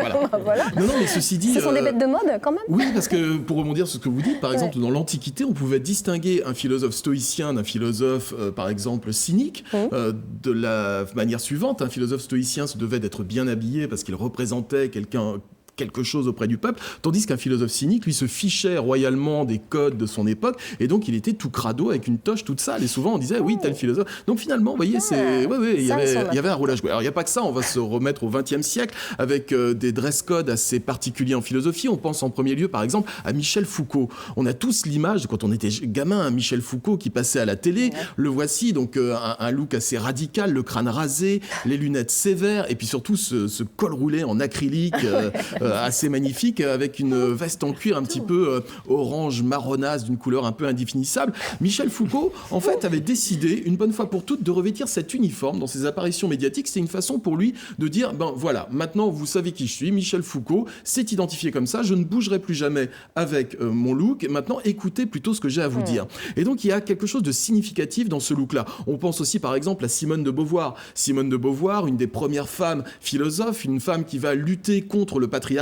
voilà. Non, mais ceci dit... Ce sont des bêtes de mode, quand même. Oui, parce que pour rebondir sur ce que vous dites, par exemple, dans l'Antiquité, on pouvait distinguer un philosophe stoïcien d'un philosophe, par exemple, cynique, de la manière suivante. Un philosophe stoïcien se devait d'être bien habillé parce qu'il représentait quelque chose auprès du peuple, tandis qu'un philosophe cynique, lui, se fichait royalement des codes de son époque, et donc il était tout crado avec une toche toute sale, et souvent on disait oui, tel philosophe. Donc finalement, vous voyez, il y avait un rôle à jouer. Alors il n'y a pas que ça, on va se remettre au XXe siècle avec des dress codes assez particuliers en philosophie. On pense en premier lieu, par exemple, à Michel Foucault. On a tous l'image, quand on était gamin, Michel Foucault qui passait à la télé. Le voici, donc un look assez radical, le crâne rasé, les lunettes sévères, et puis surtout ce col roulé en acrylique assez magnifique, avec une veste en cuir un petit peu orange marronasse, d'une couleur un peu indéfinissable. Michel Foucault, en fait, avait décidé, une bonne fois pour toutes, de revêtir cet uniforme dans ses apparitions médiatiques. C'était une façon pour lui de dire, ben voilà, maintenant vous savez qui je suis, Michel Foucault, s'est identifié comme ça, je ne bougerai plus jamais avec mon look, maintenant écoutez plutôt ce que j'ai à vous dire. Et donc il y a quelque chose de significatif dans ce look-là. On pense aussi par exemple à Simone de Beauvoir. Simone de Beauvoir, une des premières femmes philosophes, une femme qui va lutter contre le patriarcat,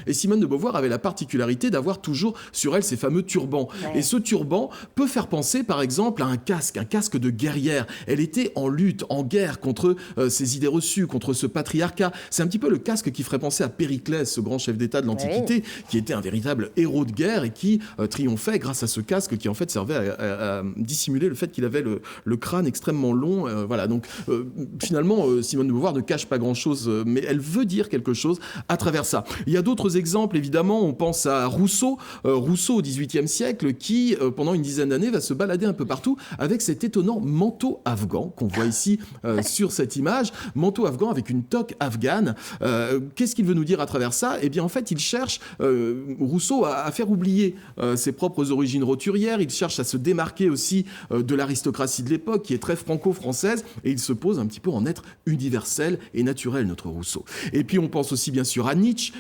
et Simone de Beauvoir avait la particularité d'avoir toujours sur elle ces fameux turbans. Et ce turban peut faire penser par exemple à un casque de guerrière. Elle était en lutte, en guerre contre ces idées reçues, contre ce patriarcat. C'est un petit peu le casque qui ferait penser à Périclès, ce grand chef d'État de l'Antiquité, qui était un véritable héros de guerre et qui triomphait grâce à ce casque qui en fait servait à dissimuler le fait qu'il avait le crâne extrêmement long. Voilà, donc finalement Simone de Beauvoir ne cache pas grand-chose, mais elle veut dire quelque chose à travers ça. Il y a d'autres exemples, évidemment, on pense à Rousseau au XVIIIe siècle, qui, pendant une dizaine d'années, va se balader un peu partout avec cet étonnant manteau afghan qu'on voit ici sur cette image, manteau afghan avec une toque afghane. Qu'est-ce qu'il veut nous dire à travers ça? Eh bien, en fait, il cherche, Rousseau, à faire oublier ses propres origines roturières, il cherche à se démarquer aussi de l'aristocratie de l'époque, qui est très franco-française, et il se pose un petit peu en être universel et naturel, notre Rousseau. Et puis, on pense aussi, bien sûr, à Nietzsche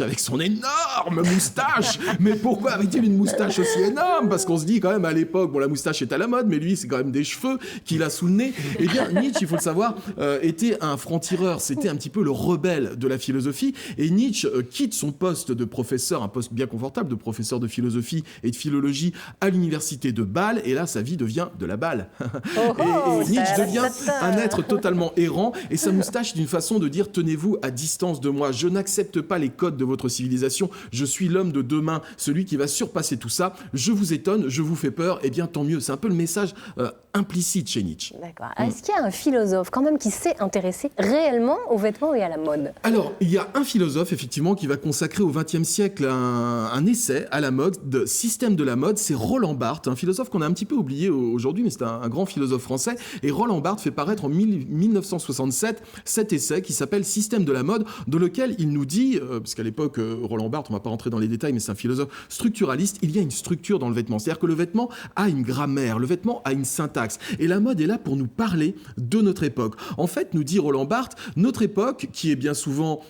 avec son énorme moustache. Mais pourquoi avait-il une moustache aussi énorme? Parce qu'on se dit quand même à l'époque, bon, la moustache est à la mode, mais lui, c'est quand même des cheveux qu'il a sous le nez. Eh bien, Nietzsche, il faut le savoir, était un franc-tireur. C'était un petit peu le rebelle de la philosophie. Et Nietzsche quitte son poste de professeur, un poste bien confortable de professeur de philosophie et de philologie à l'université de Bâle. Et là, sa vie devient de la balle. Et Nietzsche devient un être totalement errant. Et sa moustache est une façon de dire, tenez-vous à distance de moi. Je n'accepte pas les codes de votre civilisation. Je suis l'homme de demain, celui qui va surpasser tout ça. Je vous étonne, je vous fais peur. Eh bien, tant mieux. C'est un peu le message implicite chez Nietzsche. D'accord. Est-ce qu'il y a un philosophe quand même qui s'est intéressé réellement aux vêtements et à la mode? Alors, il y a un philosophe, effectivement, qui va consacrer au XXe siècle un essai à la mode, de système de la mode. C'est Roland Barthes, un philosophe qu'on a un petit peu oublié aujourd'hui, mais c'est un grand philosophe français. Et Roland Barthes fait paraître en 1967 cet essai qui s'appelle Système de la mode, dans lequel il nous dit, puisqu'à l'époque, Roland Barthes, on ne va pas rentrer dans les détails, mais c'est un philosophe structuraliste, il y a une structure dans le vêtement. C'est-à-dire que le vêtement a une grammaire, le vêtement a une syntaxe. Et la mode est là pour nous parler de notre époque. En fait, nous dit Roland Barthes, notre époque, qui est bien souvent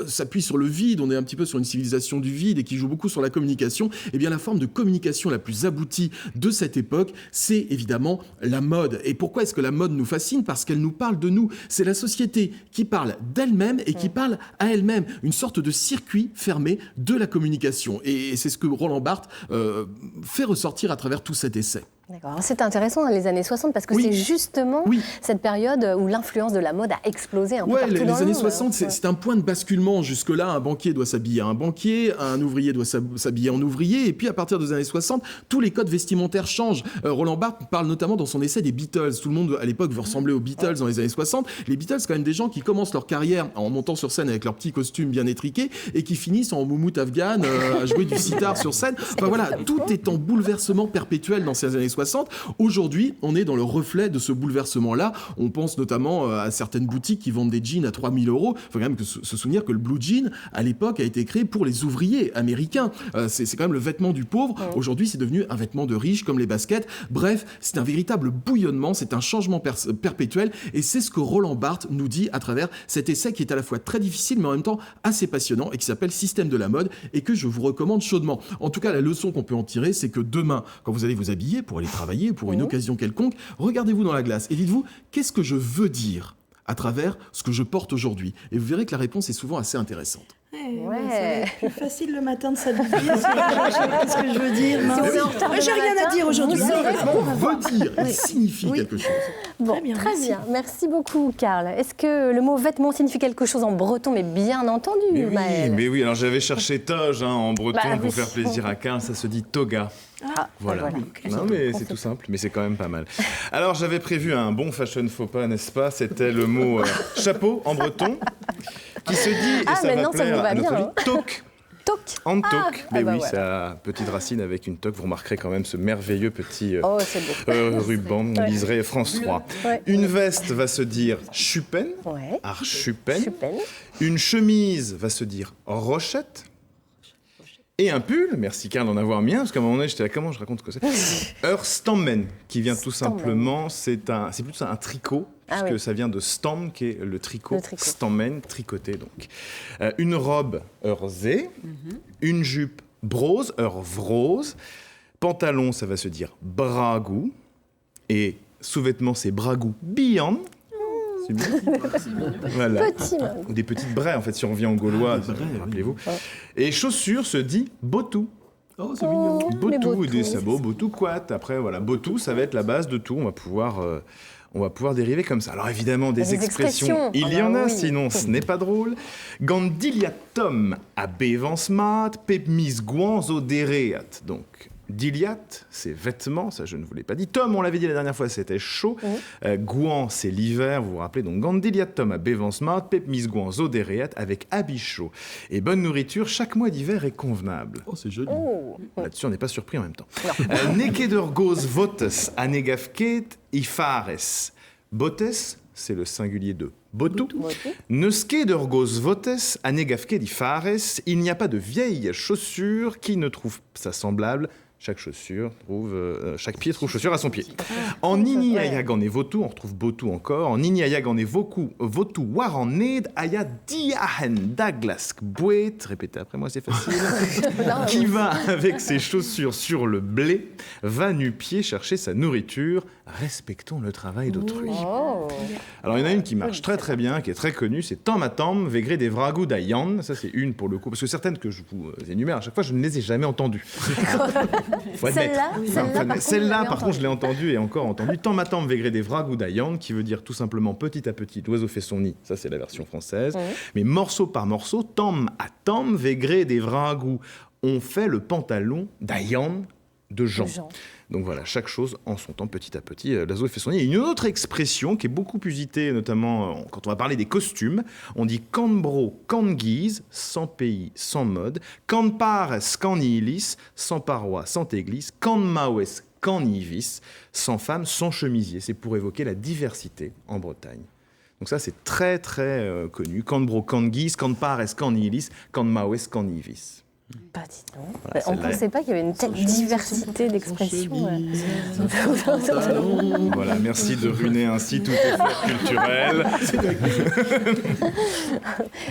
s'appuie sur le vide, on est un petit peu sur une civilisation du vide et qui joue beaucoup sur la communication, eh bien la forme de communication la plus aboutie de cette époque, c'est évidemment la mode. Et pourquoi est-ce que la mode nous fascine ? Parce qu'elle nous parle de nous. C'est la société qui parle d'elle-même et qui parle à elle-même. Une sorte de circuit fermé de la communication. Et c'est ce que Roland Barthes fait ressortir à travers tout cet essai. D'accord. C'est intéressant dans les années 60 parce que c'est justement cette période où l'influence de la mode a explosé un peu partout dans le monde. Les années 60, c'est un point de basculement. Jusque-là, un banquier doit s'habiller un banquier, un ouvrier doit s'habiller en ouvrier, et puis à partir des années 60, tous les codes vestimentaires changent. Roland Barthes parle notamment dans son essai des Beatles. Tout le monde, à l'époque, veut ressembler aux Beatles dans les années 60. Les Beatles, c'est quand même des gens qui commencent leur carrière en montant sur scène avec leurs petits costumes bien étriqués et qui finissent en moumoute afghane à jouer du sitar sur scène. Enfin voilà, tout est en bouleversement perpétuel dans ces années 60. Aujourd'hui, on est dans le reflet de ce bouleversement-là. On pense notamment à certaines boutiques qui vendent des jeans à 3 000 €. Il faut quand même se souvenir que le blue jean, à l'époque, a été créé pour les ouvriers américains. C'est quand même le vêtement du pauvre. Aujourd'hui, c'est devenu un vêtement de riche, comme les baskets. Bref, c'est un véritable bouillonnement, c'est un changement perpétuel. Et c'est ce que Roland Barthes nous dit à travers cet essai qui est à la fois très difficile, mais en même temps assez passionnant et qui s'appelle « Système de la mode » et que je vous recommande chaudement. En tout cas, la leçon qu'on peut en tirer, c'est que demain, quand vous allez vous habiller pour aller travailler, pour une occasion quelconque, regardez-vous dans la glace et dites-vous, qu'est-ce que je veux dire à travers ce que je porte aujourd'hui ? Et vous verrez que la réponse est souvent assez intéressante. C'est plus facile le matin de s'habiller. Qu'est-ce que je veux dire ? J'ai rien à dire aujourd'hui. Le vêtement veut dire, il signifie quelque chose. Bon, très bien. Merci beaucoup, Karl. Est-ce que le mot vêtement signifie quelque chose en breton, mais bien entendu, Maël ? Mais oui, alors j'avais cherché toge en breton pour faire plaisir à Karl, ça se dit toga. Voilà. Non, mais c'est tout simple, mais c'est quand même pas mal. Alors, j'avais prévu un bon fashion faux pas, n'est-ce pas ? C'était le mot chapeau en breton, qui se dit, et ça va plaire à notre ami, toque. En toque. Mais oui, c'est la petite racine avec une toque. Vous remarquerez quand même ce merveilleux petit ruban, on liserait France 3. Une veste va se dire chupen, archupen. Une chemise va se dire rochette. Et un pull, merci Karl d'en avoir mis un, parce qu'à un moment donné, j'étais là, comment je raconte ce que c'est ? Stammen, qui vient tout simplement, c'est plutôt un tricot, puisque ça vient de stam, qui est le tricot. Stammen, tricoté donc. Une robe, zé, une jupe, brose, vrose. Pantalon, ça va se dire bragou. Et sous-vêtements, c'est bragou bian. C'est bien. Voilà. Des petites braies, en fait, si on revient en gaulois, rappelez-vous. Et chaussures se dit botou. Oh, c'est mignon. Botou et des sabots, botou quat. Après, voilà, botou, ça va être la base de tout. On va pouvoir dériver comme ça. Alors évidemment, des expressions, il y en a, sinon ce n'est pas drôle. Gandiliatum abevansmat, pepmis guanzo dereat. Donc, diliat, c'est vêtements, ça je ne vous l'ai pas dit. Tom, on l'avait dit la dernière fois, c'était chaud. Gouan, c'est l'hiver, vous vous rappelez. Donc, Gandiliatum à Bevansmart, Pepmis Gouan Zodéréat avec habits chauds. Et bonne nourriture, chaque mois d'hiver est convenable. Oh, c'est joli. Là-dessus, on n'est pas surpris en même temps. Nekedorgos votes anegafket ifares. Botes, c'est le singulier de botou. Neuskedorgos votes anegafket ifares. Il n'y a pas de vieille chaussure qui ne trouve sa semblable. Chaque pied trouve chaussure à son pied. En Iniayagan et Votou, on retrouve Botou encore. En Iniayagan et Votou Waraned, Aya Diahen Daglask Bouet, répétez après moi, c'est facile, qui va avec ses chaussures sur le blé, va nu-pied chercher sa nourriture. Respectons le travail d'autrui. Alors il y en a une qui marche très très bien, qui est très connue, c'est Tamatam Vegré des Vragou d'Ayan. Ça c'est une pour le coup, parce que certaines que je vous énumère à chaque fois, je ne les ai jamais entendues. Celle-là, par contre, je l'ai entendue et encore entendue. Tamatam Vegré des Vragou d'Ayan, qui veut dire tout simplement petit à petit, l'oiseau fait son nid. Ça c'est la version française. Mais morceau par morceau, tam à tam Vegré des Vragou, on fait le pantalon d'Ayan de Jean. Donc voilà, chaque chose en son temps, petit à petit, l'oiseau fait son nid. Il y a une autre expression qui est beaucoup plus usitée, notamment quand on va parler des costumes. On dit canbro, canguise, sans pays, sans mode, canpares, canilis, sans parois, sans église, canmaoes, canivis, sans femme, sans chemisier. C'est pour évoquer la diversité en Bretagne. Donc ça, c'est très, très connu. Can bro, can gis, can pares, can ilis, can maues, can ivis. Bah, dis donc. Voilà, on ne pensait pas qu'il y avait une telle diversité d'expressions. Voilà, merci de ruiner ainsi tout effort culturel.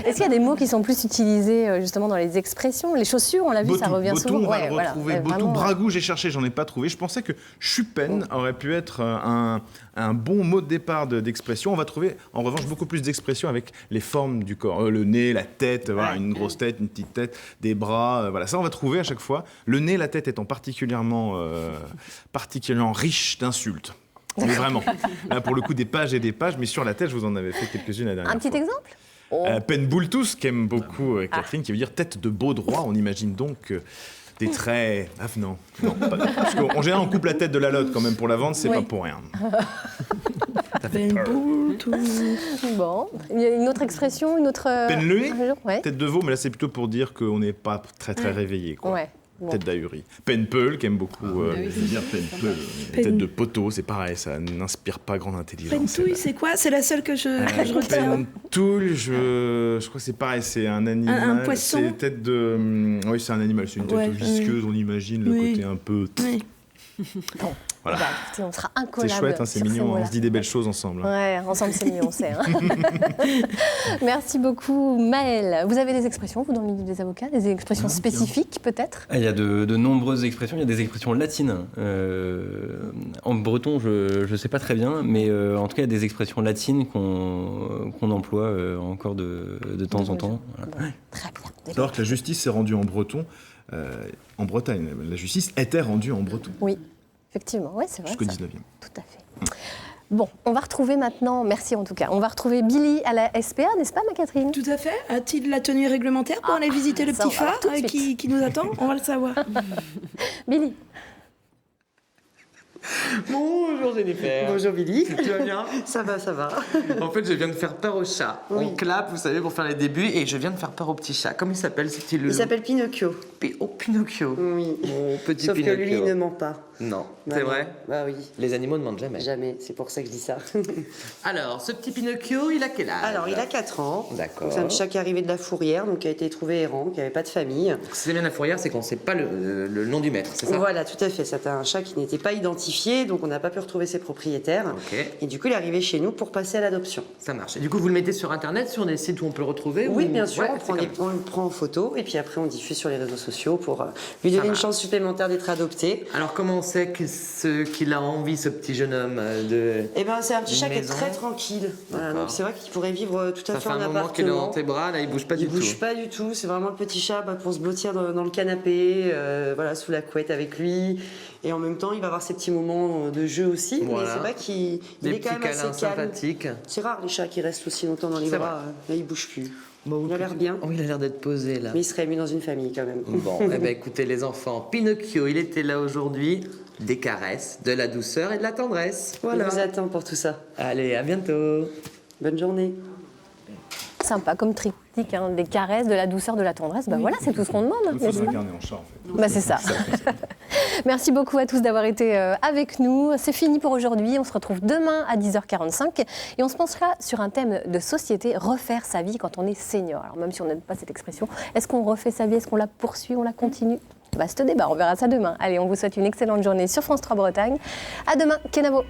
Est-ce qu'il y a des mots qui sont plus utilisés justement dans les expressions? Les chaussures, on l'a vu, botou, ça revient botou, souvent. On va le retrouver. Botou, bragou, j'ai cherché, j'en ai pas trouvé. Je pensais que chupen aurait pu être un bon mot de départ d'expression. On va trouver en revanche beaucoup plus d'expressions avec les formes du corps. Le nez, la tête, voilà, une grosse tête, une petite tête, des bras. Voilà, ça on va trouver à chaque fois. Le nez, la tête étant particulièrement riche d'insultes. Mais vraiment. Là, pour le coup, des pages et des pages. Mais sur la tête, je vous en avais fait quelques-unes la dernière fois. Un petit exemple Penboultus, qu'aime beaucoup Catherine, qui veut dire tête de baudroie. On imagine donc des traits avenants. Non, parce qu'en général, on coupe la tête de la lotte quand même pour la vendre, c'est pas pour rien. Bon, il y a une autre expression, une autre... Penlevé, tête de veau, mais là c'est plutôt pour dire qu'on n'est pas très très réveillé. Quoi. Ouais. Bon. Tête d'ahurie. Penpeul, qui aime beaucoup. dire penpeul. Tête de poteau, c'est pareil, ça n'inspire pas grande intelligence. Pentouille, c'est quoi? C'est la seule que je retiens. Pentouille, je crois que c'est pareil, c'est un animal. Un poisson. C'est tête de. Oui, c'est un animal, c'est une tête visqueuse, on imagine le côté un peu. Bon. Voilà. Bah, écoutez, on sera incollable. C'est chouette, hein, c'est mignon, on se dit des belles choses ensemble. Ouais, ensemble c'est mignon, c'est. Hein. Merci beaucoup Maëlle. Vous avez des expressions, vous, dans le milieu des avocats, des expressions spécifiques peut-être? Il y a de nombreuses expressions, il y a des expressions latines. En breton, je ne sais pas très bien, mais en tout cas, il y a des expressions latines qu'on emploie encore de temps en temps. Voilà. Bon, très bien. Alors que la justice s'est rendue en breton, en Bretagne, la justice était rendue en breton. Oui. Effectivement, oui, c'est vrai. Jusqu'au 19e. Tout à fait. Bon, on va retrouver maintenant, merci en tout cas, on va retrouver Billy à la SPA, n'est-ce pas, ma Catherine? Tout à fait. A-t-il la tenue réglementaire pour aller visiter le petit phare qui nous attend? On va le savoir. Billy. Bonjour Jennifer. Bonjour Billy. Tu vas bien? Ça va, ça va. En fait, je viens de faire peur au chat. Oui. On clappe, vous savez, pour faire les débuts, et je viens de faire peur au petit chat. Comment il s'appelle, ce petit loup? Il s'appelle Pinocchio. Pinocchio. Oui. Mon petit Sauf Pinocchio. que lui, il ne ment pas. Non, Bah c'est non. vrai? Bah oui. Les animaux ne mentent jamais. Jamais, c'est pour ça que je dis ça. Alors, ce petit Pinocchio, il a quel âge? Alors, il a 4 ans. D'accord. C'est un chat qui est arrivé de la fourrière, donc qui a été trouvé errant, qui n'avait pas de famille. Si c'est bien la fourrière, c'est qu'on ne sait pas le nom du maître, c'est ça? Voilà, tout à fait. C'était un chat qui n'était pas identifié, donc on n'a pas pu retrouver ses propriétaires. Ok. Et du coup, il est arrivé chez nous pour passer à l'adoption. Ça marche. Et du coup, vous le mettez sur Internet, sur des sites où on peut le retrouver? Oui, ou... bien sûr. Ouais, on le prend en photo, et puis après, on diffuse sur les réseaux sociaux pour lui donner une chance supplémentaire d'être adopté. Alors, comment on sait qu'il a envie, ce petit jeune homme de... Eh ben, c'est un petit chat qui est maison. très tranquille. Voilà, donc c'est vrai qu'il pourrait vivre tout à fait en Ça fait un moment appartement. qu'il est dans tes bras, là, il bouge pas du tout. Il bouge pas du tout. C'est vraiment le petit chat pour se blottir dans le canapé, voilà, sous la couette avec lui. Et en même temps, il va avoir ses petits moments de jeu aussi. Voilà. Mais c'est vrai qu'il est quand même assez calme. sympathiques. C'est rare les chats qui restent aussi longtemps dans les C'est bras. Là, il bouge plus. Il a l'air bien. Oh, il a l'air d'être posé là. Mais il serait mieux dans une famille quand même. Bon, eh ben, écoutez les enfants, Pinocchio, il était là aujourd'hui. Des caresses, de la douceur et de la tendresse. Voilà. Il vous attend pour tout ça. Allez, à bientôt. Bonne journée. Sympa comme triptyque, hein, des caresses, de la douceur, de la tendresse. Bah voilà, c'est tout ce qu'on demande. Il faut s'incarner en chat, en fait. Bah c'est ça. Merci beaucoup à tous d'avoir été avec nous. C'est fini pour aujourd'hui. On se retrouve demain à 10h45 et on se penchera sur un thème de société, refaire sa vie quand on est senior. Alors même si on n'aime pas cette expression, est-ce qu'on refait sa vie, est-ce qu'on la poursuit, on la continue? Vaste débat, on verra ça demain. Allez, on vous souhaite une excellente journée sur France 3 Bretagne. À demain, Kenavo.